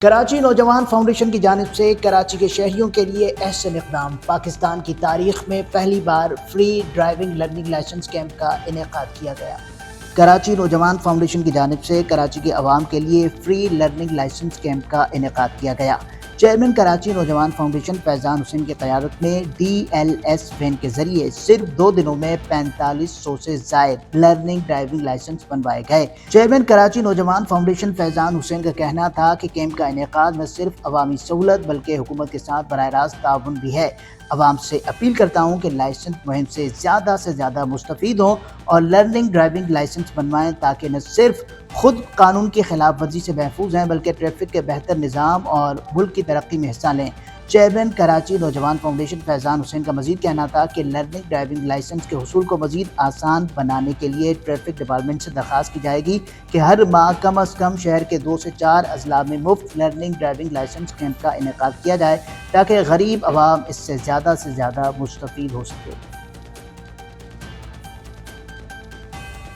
کراچی نوجوان فاؤنڈیشن کی جانب سے کراچی کے شہریوں کے لیے احسن اقدام۔ پاکستان کی تاریخ میں پہلی بار free driving learning licence camp کا انعقاد کیا گیا۔ کراچی نوجوان فاؤنڈیشن کی جانب سے کراچی کے عوام کے لیے فری لرننگ لائسنس کیمپ کا انعقاد کیا گیا۔ چیئرمین کراچی نوجوان فاؤنڈیشن فیضان حسین کی قیادت میں DLS وین کے ذریعے صرف 2 دنوں میں 4500 سے زائد لرننگ ڈرائیونگ لائسنس بنوائے گئے۔ چیئرمین کراچی نوجوان فاؤنڈیشن فیضان حسین کا کہنا تھا کہ کیمپ کا انعقاد نہ صرف عوامی سہولت بلکہ حکومت کے ساتھ براہ راست تعاون بھی ہے۔ عوام سے اپیل کرتا ہوں کہ لائسنس مہم سے زیادہ مستفید ہوں اور لرننگ ڈرائیونگ لائسنس بنوائیں تاکہ نہ صرف خود قانون کی خلاف ورزی سے محفوظ ہیں بلکہ ٹریفک کے بہتر نظام اور ملک کی ترقی میں حصہ لیں۔ چیئرمین کراچی نوجوان فاؤنڈیشن فیضان حسین کا مزید کہنا تھا کہ لرننگ ڈرائیونگ لائسنس کے حصول کو مزید آسان بنانے کے لیے ٹریفک ڈپارٹمنٹ سے درخواست کی جائے گی کہ ہر ماہ کم از کم شہر کے 2 سے 4 اضلاع میں مفت لرننگ ڈرائیونگ لائسنس کیمپ کا انعقاد کیا جائے تاکہ غریب عوام اس سے زیادہ مستفید ہو سکے۔